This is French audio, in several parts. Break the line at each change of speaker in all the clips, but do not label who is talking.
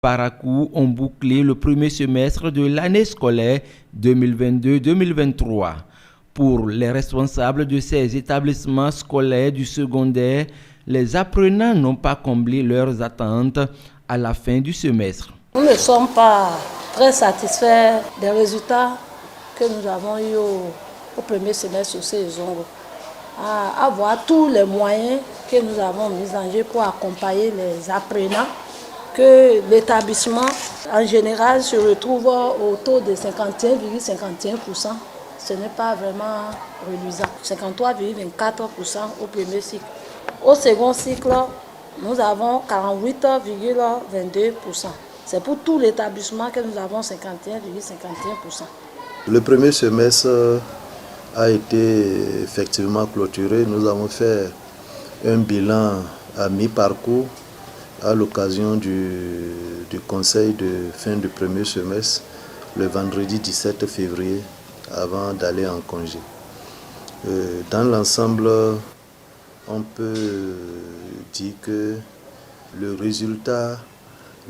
Parakou ont bouclé le premier semestre de l'année scolaire 2022-2023. Pour les responsables de ces établissements scolaires du secondaire, les apprenants n'ont pas comblé leurs attentes à la fin du semestre.
Nous ne sommes pas très satisfaits des résultats que nous avons eus au premier semestre au Cézongo. À avoir tous les moyens que nous avons mis en jeu pour accompagner les apprenants, que l'établissement en général se retrouve au taux de 51,51%. Ce n'est pas vraiment reluisant. 53,24% au premier cycle. Au second cycle, nous avons 48,22%. C'est pour tout l'établissement que nous avons 51,51%.
Le premier semestre a été effectivement clôturé. Nous avons fait un bilan à mi-parcours à l'occasion du conseil de fin du premier semestre, le vendredi 17 février, avant d'aller en congé. Dans l'ensemble, on peut dire que le résultat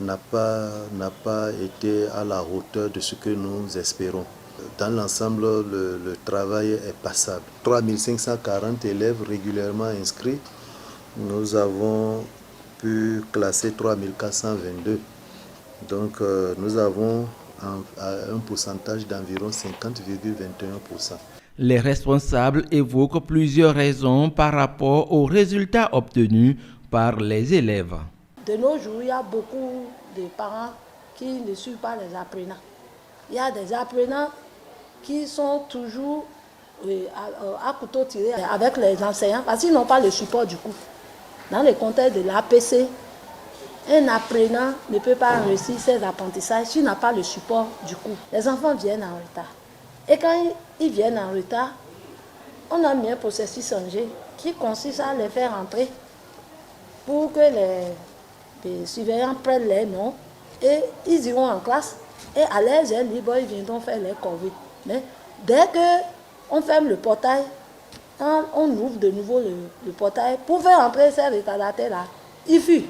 n'a pas été à la hauteur de ce que nous espérons. Dans l'ensemble, le travail est passable. 3540 élèves régulièrement inscrits. Nous avons pu classer 3422. Donc nous avons un pourcentage d'environ 50,21%.
Les responsables évoquent plusieurs raisons par rapport aux résultats obtenus par les élèves.
De nos jours, il y a beaucoup de parents qui ne suivent pas les apprenants. Il y a des apprenants qui sont toujours à couteau tiré avec les enseignants parce qu'ils n'ont pas le support du coup. Dans le contexte de l'APC, un apprenant ne peut pas réussir ses apprentissages s'il n'a pas le support du cours. Les enfants viennent en retard. Et quand ils viennent en retard, on a mis un processus en jeu qui consiste à les faire entrer pour que les surveillants prennent les noms et ils iront en classe et à l'aise libre, ils viendront faire les corvées. Mais dès qu'on ferme le portail, quand on ouvre de nouveau le portail, pour faire entrer ces retardataires-là, ils fuient.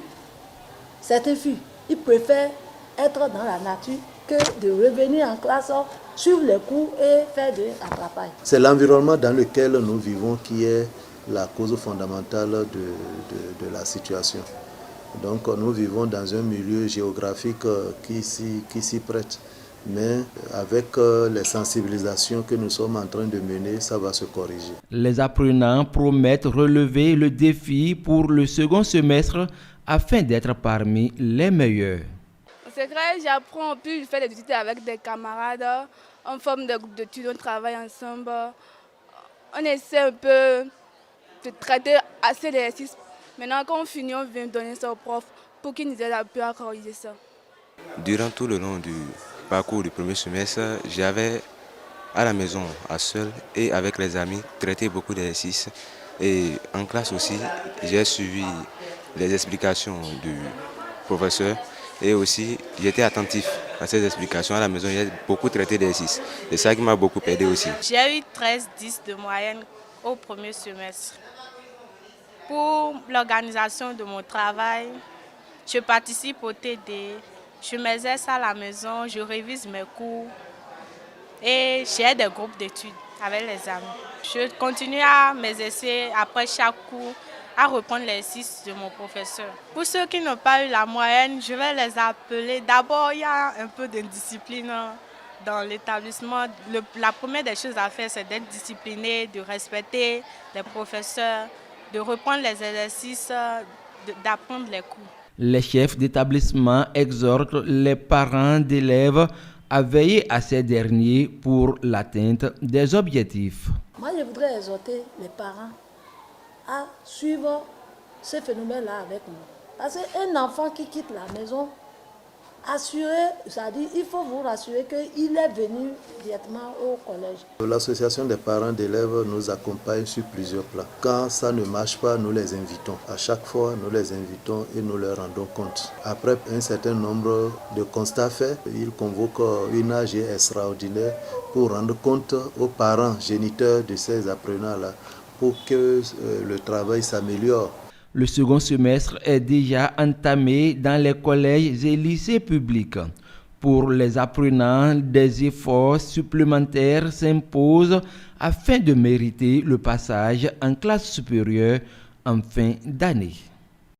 Certains fuient. Ils préfèrent être dans la nature que de revenir en classe, suivre les cours et faire des rattrapages.
C'est l'environnement dans lequel nous vivons qui est la cause fondamentale de la situation. Donc nous vivons dans un milieu géographique qui s'y prête. Mais avec les sensibilisations que nous sommes en train de mener, ça va se corriger.
Les apprenants promettent relever le défi pour le second semestre afin d'être parmi les meilleurs.
Au secret, j'apprends, puis je fais des activités avec des camarades, on forme des groupes d'études, on travaille ensemble. On essaie un peu de traiter assez d'exercices. Maintenant, quand on finit, on vient donner ça aux profs pour qu'ils nous aident un peu à corriger ça.
Durant tout le long du parcours du premier semestre, j'avais à la maison, à seul et avec les amis, traité beaucoup d'exercices. Et en classe aussi, j'ai suivi les explications du professeur et aussi j'étais attentif à ces explications. À la maison, j'ai beaucoup traité d'exercices. C'est ça qui m'a beaucoup aidé aussi.
J'ai eu 13,10 de moyenne au premier semestre. Pour l'organisation de mon travail, je participe au TD, je m'exerce à la maison, je révise mes cours et j'ai des groupes d'études avec les amis. Je continue à m'exercer après chaque cours, à reprendre l'exercice de mon professeur. Pour ceux qui n'ont pas eu la moyenne, je vais les appeler. D'abord, il y a un peu d'indiscipline dans l'établissement. La première des choses à faire, c'est d'être discipliné, de respecter les professeurs, de reprendre les exercices, d'apprendre les cours.
Les chefs d'établissement exhortent les parents d'élèves à veiller à ces derniers pour l'atteinte des objectifs.
Moi, je voudrais exhorter les parents à suivre ce phénomène-là avec nous. Parce qu'un enfant qui quitte la maison, c'est-à-dire il faut vous rassurer qu'il est venu directement au collège.
L'association des parents d'élèves nous accompagne sur plusieurs plans. Quand ça ne marche pas, nous les invitons. À chaque fois, nous les invitons et nous leur rendons compte. Après un certain nombre de constats faits, ils convoquent une AG extraordinaire pour rendre compte aux parents géniteurs de ces apprenants-là pour que le travail s'améliore.
Le second semestre est déjà entamé dans les collèges et lycées publics. Pour les apprenants, des efforts supplémentaires s'imposent afin de mériter le passage en classe supérieure en fin d'année.